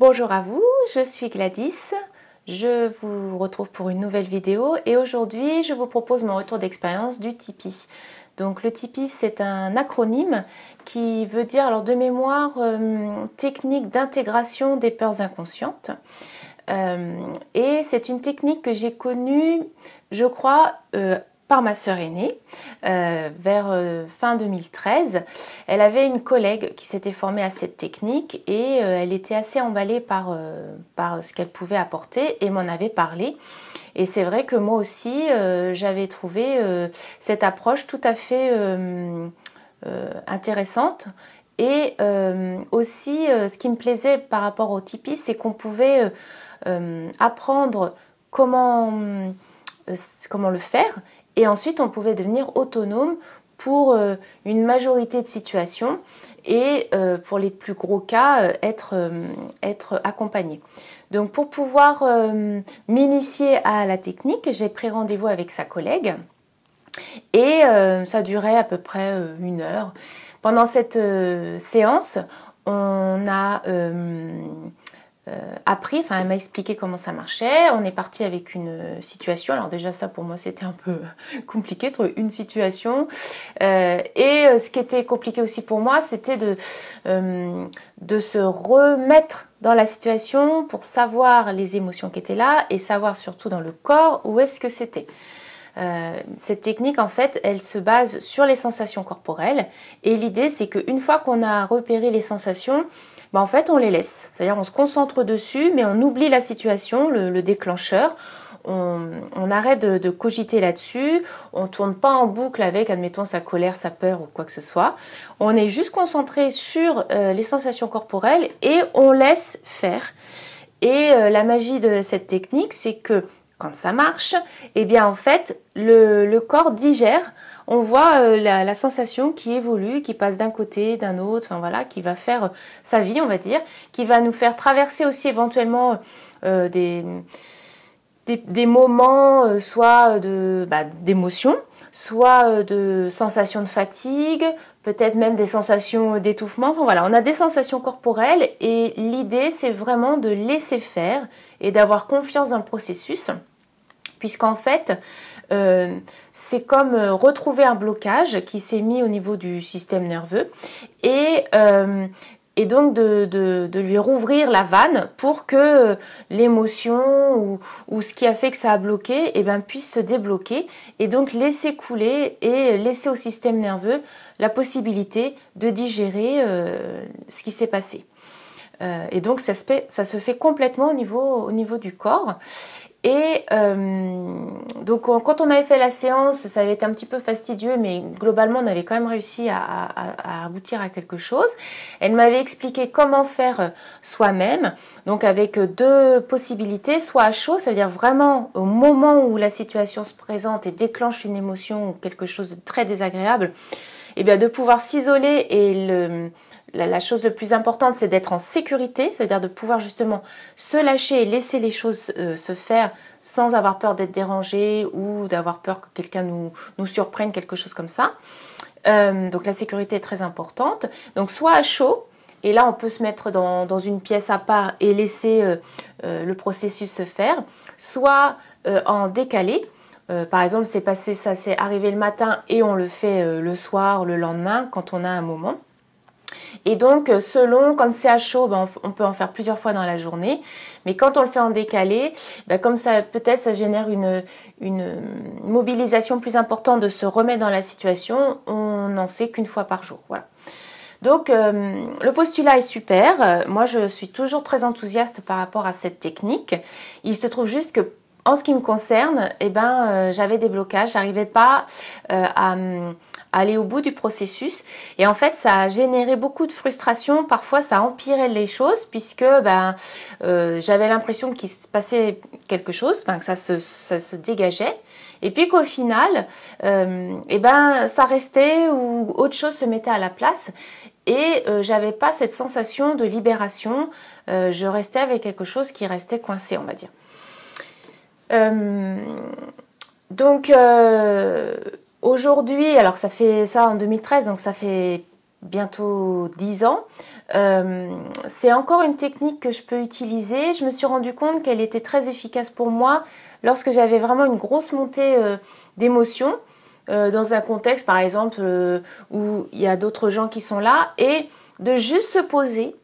Bonjour à vous, je suis Gladys, je vous retrouve pour une nouvelle vidéo et aujourd'hui je vous propose mon retour d'expérience du Tipeee. Donc le Tipeee c'est un acronyme qui veut dire alors de mémoire technique d'intégration des peurs inconscientes et c'est une technique que j'ai connue je crois par ma sœur aînée vers fin 2013. Elle avait une collègue qui s'était formée à cette technique et elle était assez emballée par ce qu'elle pouvait apporter et m'en avait parlé. Et c'est vrai que moi aussi, j'avais trouvé cette approche tout à fait intéressante. Et aussi, ce qui me plaisait par rapport au Tipeee, c'est qu'on pouvait apprendre comment le faire. Et ensuite, on pouvait devenir autonome pour une majorité de situations et pour les plus gros cas, être accompagné. Donc pour pouvoir m'initier à la technique, j'ai pris rendez-vous avec sa collègue et ça durait à peu près 1 heure. Pendant cette séance, on a appris, enfin elle m'a expliqué comment ça marchait, on est parti avec une situation, alors déjà ça pour moi c'était un peu compliqué, trouver une situation et ce qui était compliqué aussi pour moi c'était de se remettre dans la situation pour savoir les émotions qui étaient là et savoir surtout dans le corps où est-ce que c'était. Cette technique en fait elle se base sur les sensations corporelles et l'idée c'est qu'une fois qu'on a repéré les sensations, en fait on les laisse, c'est-à-dire on se concentre dessus mais on oublie la situation, le déclencheur, on arrête de cogiter là-dessus, on ne tourne pas en boucle avec admettons sa colère, sa peur ou quoi que ce soit, on est juste concentré sur les sensations corporelles et on laisse faire. Et la magie de cette technique c'est que quand ça marche, eh bien en fait le corps digère, on voit la sensation qui évolue, qui passe d'un côté, d'un autre, enfin voilà, qui va faire sa vie on va dire, qui va nous faire traverser aussi éventuellement des moments soit d'émotion, soit de sensations de fatigue, peut-être même des sensations d'étouffement. Enfin, voilà, on a des sensations corporelles et l'idée c'est vraiment de laisser faire et d'avoir confiance dans le processus. Puisqu'en fait, c'est comme retrouver un blocage qui s'est mis au niveau du système nerveux et donc de lui rouvrir la vanne pour que l'émotion ou ce qui a fait que ça a bloqué puisse se débloquer et donc laisser couler et laisser au système nerveux la possibilité de digérer ce qui s'est passé. Et donc ça se fait complètement au niveau du corps. Et donc quand on avait fait la séance, ça avait été un petit peu fastidieux, mais globalement on avait quand même réussi à aboutir à quelque chose. Elle m'avait expliqué comment faire soi-même, donc avec 2 possibilités, soit à chaud, ça veut dire vraiment au moment où la situation se présente et déclenche une émotion ou quelque chose de très désagréable, et bien de pouvoir s'isoler et la chose le plus importante, c'est d'être en sécurité, c'est-à-dire de pouvoir justement se lâcher et laisser les choses se faire sans avoir peur d'être dérangé ou d'avoir peur que quelqu'un nous surprenne, quelque chose comme ça. Donc la sécurité est très importante. Donc soit à chaud, et là on peut se mettre dans une pièce à part et laisser le processus se faire, soit en décalé. Par exemple, ça s'est arrivé le matin et on le fait le soir, le lendemain, quand on a un moment. Et donc, selon, quand c'est à chaud, on peut en faire plusieurs fois dans la journée. Mais quand on le fait en décalé, comme ça, peut-être ça génère une mobilisation plus importante de se remettre dans la situation, on n'en fait qu'une fois par jour. Voilà. Donc, le postulat est super. Moi, je suis toujours très enthousiaste par rapport à cette technique. Il se trouve juste que en ce qui me concerne, j'avais des blocages, j'arrivais pas à aller au bout du processus et en fait ça a généré beaucoup de frustration, parfois ça empirait les choses puisque j'avais l'impression qu'il se passait quelque chose, que ça se dégageait et puis qu'au final ça restait ou autre chose se mettait à la place et j'avais pas cette sensation de libération, je restais avec quelque chose qui restait coincé on va dire. Donc aujourd'hui, alors ça fait ça en 2013, donc ça fait bientôt 10 ans. C'est encore une technique que je peux utiliser. Je me suis rendu compte qu'elle était très efficace pour moi lorsque j'avais vraiment une grosse montée d'émotions, dans un contexte par exemple où il y a d'autres gens qui sont là, et de juste se poser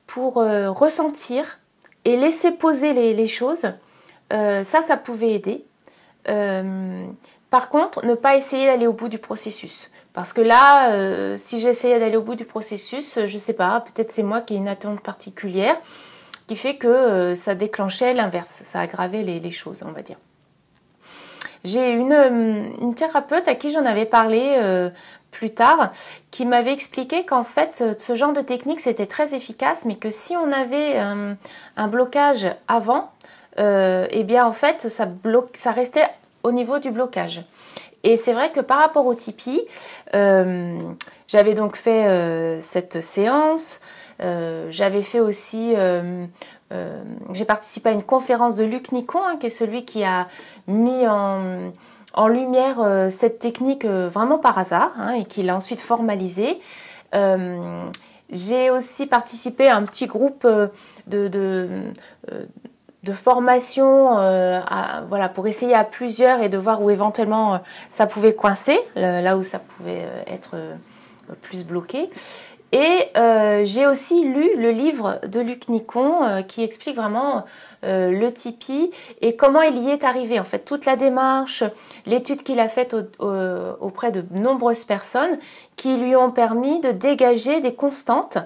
pour ressentir et laisser poser les choses. Ça pouvait aider. Par contre, ne pas essayer d'aller au bout du processus. Parce que là, si j'essayais d'aller au bout du processus, je sais pas, peut-être c'est moi qui ai une attente particulière qui fait que ça déclenchait l'inverse, ça aggravait les choses, on va dire. J'ai une thérapeute à qui j'en avais parlé plus tard, qui m'avait expliqué qu'en fait, ce genre de technique, c'était très efficace, mais que si on avait un blocage avant, eh bien en fait, ça restait au niveau du blocage. Et c'est vrai que par rapport au Tipeee, j'avais donc fait cette séance, j'avais fait aussi... j'ai participé à une conférence de Luc Nicon, qui est celui qui a mis en lumière cette technique vraiment par hasard, et qui l'a ensuite formalisée. J'ai aussi participé à un petit groupe de formation voilà, pour essayer à plusieurs et de voir où éventuellement ça pouvait coincer, là où ça pouvait être plus bloqué. Et j'ai aussi lu le livre de Luc Nicon qui explique vraiment le Tipeee et comment il y est arrivé. En fait, toute la démarche, l'étude qu'il a faite auprès de nombreuses personnes qui lui ont permis de dégager des constantes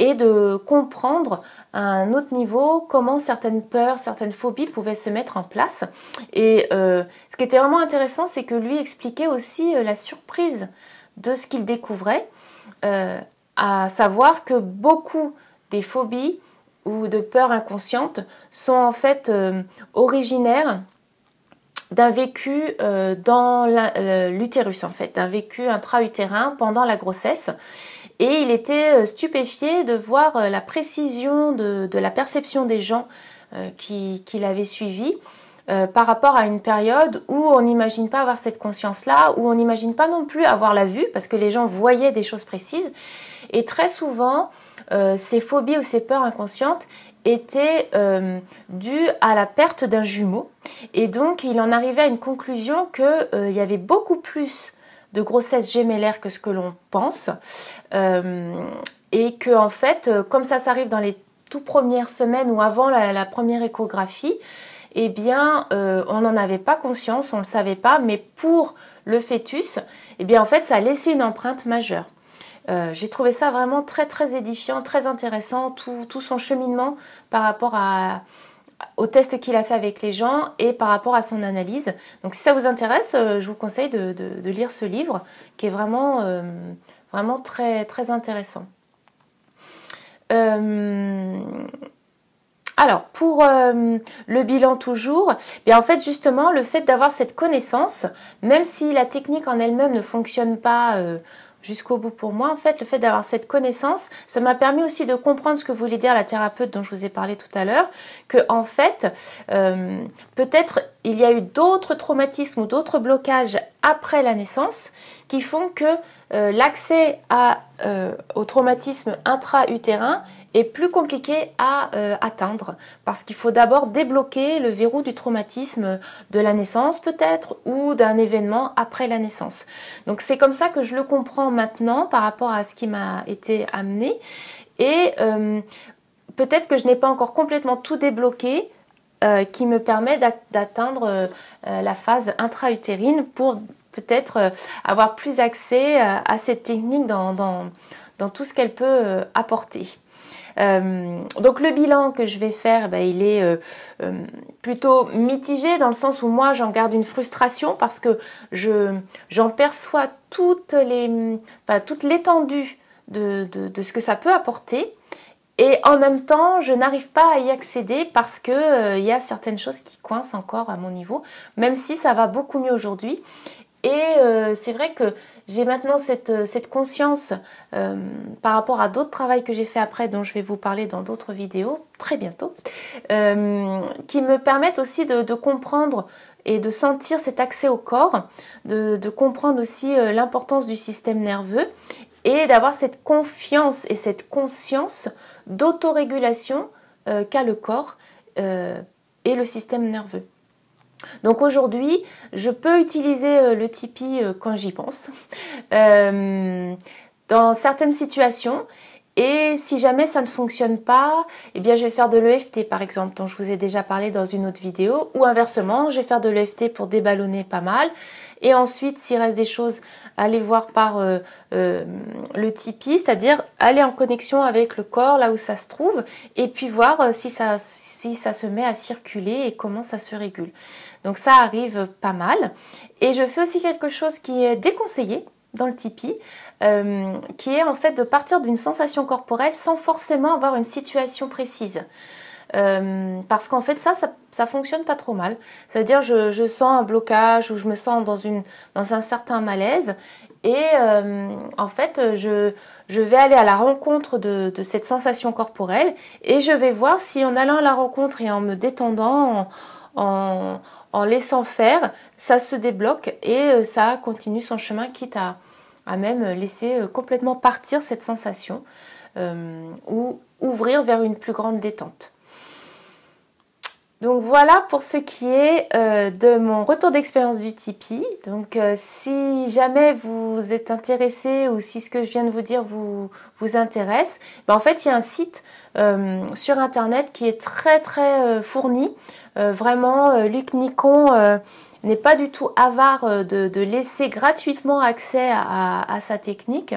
et de comprendre à un autre niveau comment certaines peurs, certaines phobies pouvaient se mettre en place. Et ce qui était vraiment intéressant, c'est que lui expliquait aussi la surprise de ce qu'il découvrait. À savoir que beaucoup des phobies ou de peurs inconscientes sont en fait originaires d'un vécu dans l'utérus, en fait, d'un vécu intra-utérin pendant la grossesse. Et il était stupéfié de voir la précision de la perception des gens qui l'avaient suivi par rapport à une période où on n'imagine pas avoir cette conscience-là, où on n'imagine pas non plus avoir la vue, parce que les gens voyaient des choses précises. Et très souvent, ces phobies ou ces peurs inconscientes étaient dues à la perte d'un jumeau. Et donc, il en arrivait à une conclusion qu'il y avait beaucoup plus de grossesse gémellaire que ce que l'on pense. Et que, en fait, comme ça s'arrive dans les toutes premières semaines ou avant la première échographie, eh bien, on n'en avait pas conscience, on ne le savait pas, mais pour le fœtus, eh bien, en fait, ça a laissé une empreinte majeure. J'ai trouvé ça vraiment très très édifiant, très intéressant, tout son cheminement par rapport au test qu'il a fait avec les gens et par rapport à son analyse. Donc si ça vous intéresse, je vous conseille de lire ce livre qui est vraiment, vraiment très, très intéressant. Alors, pour le bilan toujours, bien en fait justement le fait d'avoir cette connaissance, même si la technique en elle-même ne fonctionne pas jusqu'au bout pour moi, en fait le fait d'avoir cette connaissance, ça m'a permis aussi de comprendre ce que voulait dire la thérapeute dont je vous ai parlé tout à l'heure, que en fait peut-être il y a eu d'autres traumatismes ou d'autres blocages après la naissance qui font que l'accès au traumatisme intra-utérin est plus compliqué à atteindre parce qu'il faut d'abord débloquer le verrou du traumatisme de la naissance peut-être ou d'un événement après la naissance. Donc c'est comme ça que je le comprends maintenant par rapport à ce qui m'a été amené et peut-être que je n'ai pas encore complètement tout débloqué qui me permet d'atteindre la phase intra-utérine pour peut-être avoir plus accès à cette technique dans tout ce qu'elle peut apporter. Donc le bilan que je vais faire, il est plutôt mitigé dans le sens où moi j'en garde une frustration parce que j'en perçois toute l'étendue de ce que ça peut apporter et en même temps je n'arrive pas à y accéder parce que y a certaines choses qui coincent encore à mon niveau, même si ça va beaucoup mieux aujourd'hui. Et c'est vrai que j'ai maintenant cette conscience par rapport à d'autres travaux que j'ai fait après, dont je vais vous parler dans d'autres vidéos très bientôt, qui me permettent aussi de comprendre et de sentir cet accès au corps, de comprendre aussi l'importance du système nerveux et d'avoir cette confiance et cette conscience d'autorégulation qu'a le corps et le système nerveux. Donc aujourd'hui, je peux utiliser le Tipeee quand j'y pense, dans certaines situations. Et si jamais ça ne fonctionne pas, eh bien je vais faire de l'EFT par exemple, dont je vous ai déjà parlé dans une autre vidéo, ou inversement, je vais faire de l'EFT pour déballonner pas mal. Et ensuite, s'il reste des choses, allez voir par le Tipeee, c'est-à-dire aller en connexion avec le corps, là où ça se trouve, et puis voir si ça se met à circuler et comment ça se régule. Donc ça arrive pas mal. Et je fais aussi quelque chose qui est déconseillé dans le Tipeee, qui est en fait de partir d'une sensation corporelle sans forcément avoir une situation précise. Parce qu'en fait ça fonctionne pas trop mal. Ça veut dire je sens un blocage ou je me sens dans un certain malaise et en fait je vais aller à la rencontre de cette sensation corporelle et je vais voir si en allant à la rencontre et en me détendant, en laissant faire, ça se débloque et ça continue son chemin, quitte à même laisser complètement partir cette sensation ou ouvrir vers une plus grande détente. Donc voilà pour ce qui est de mon retour d'expérience du Tipeee. Donc si jamais vous êtes intéressé ou si ce que je viens de vous dire vous intéresse, ben en fait il y a un site sur internet qui est très fourni. Vraiment, Luc Nicon n'est pas du tout avare de laisser gratuitement accès à sa technique.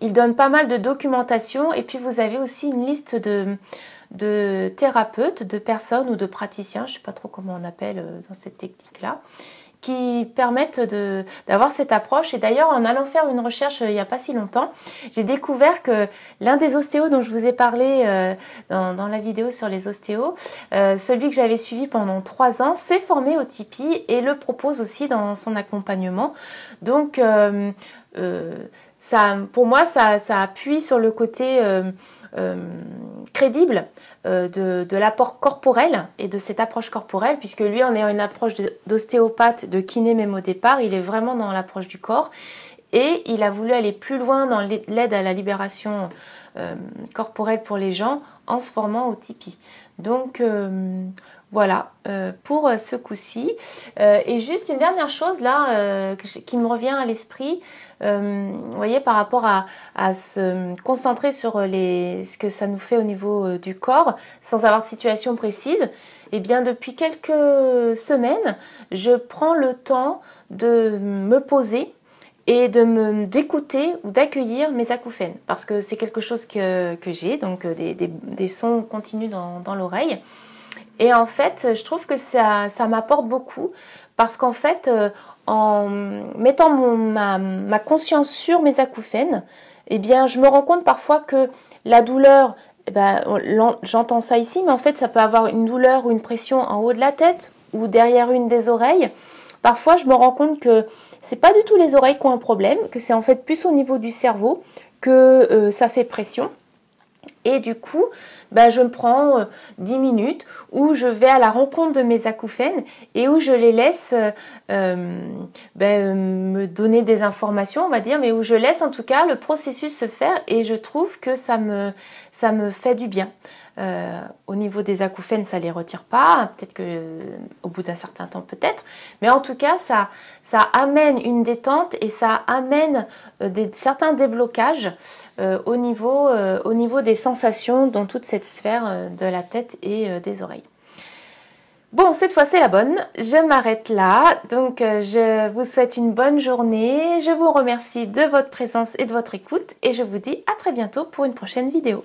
Il donne pas mal de documentation et puis vous avez aussi une liste de thérapeutes, de personnes ou de praticiens, je ne sais pas trop comment on appelle dans cette technique-là, qui permettent d'avoir cette approche. Et d'ailleurs, en allant faire une recherche il n'y a pas si longtemps, j'ai découvert que l'un des ostéos dont je vous ai parlé dans la vidéo sur les ostéos, celui que j'avais suivi pendant 3 ans, s'est formé au Tipeee et le propose aussi dans son accompagnement. Donc, pour moi, ça appuie sur le côté crédible de l'apport corporel et de cette approche corporelle, puisque lui en ayant une approche d'ostéopathe, de kiné même au départ, il est vraiment dans l'approche du corps et il a voulu aller plus loin dans l'aide à la libération corporelle pour les gens en se formant au Tipeee. Donc voilà pour ce coup-ci. Et juste une dernière chose là qui me revient à l'esprit. Vous voyez, par rapport à se concentrer sur ce que ça nous fait au niveau du corps, sans avoir de situation précise, eh bien depuis quelques semaines, je prends le temps de me poser et d'écouter ou d'accueillir mes acouphènes, parce que c'est quelque chose que j'ai, donc des sons continus dans l'oreille. Et en fait, je trouve que ça m'apporte beaucoup, parce qu'en fait, en mettant ma conscience sur mes acouphènes, eh bien, je me rends compte parfois que la douleur, eh ben, j'entends ça ici, mais en fait, ça peut avoir une douleur ou une pression en haut de la tête ou derrière une des oreilles. Parfois, je me rends compte que c'est pas du tout les oreilles qui ont un problème, que c'est en fait plus au niveau du cerveau que ça fait pression. Et du coup, ben, je me prends 10 minutes où je vais à la rencontre de mes acouphènes et où je les laisse me donner des informations, on va dire, mais où je laisse en tout cas le processus se faire et je trouve que ça me fait du bien. Au niveau des acouphènes, ça les retire pas, peut-être que au bout d'un certain temps peut-être, mais en tout cas ça amène une détente et ça amène certains déblocages au niveau des sensations dans toute cette sphère de la tête et des oreilles. Bon, cette fois c'est la bonne, je m'arrête là, donc je vous souhaite une bonne journée, je vous remercie de votre présence et de votre écoute et je vous dis à très bientôt pour une prochaine vidéo.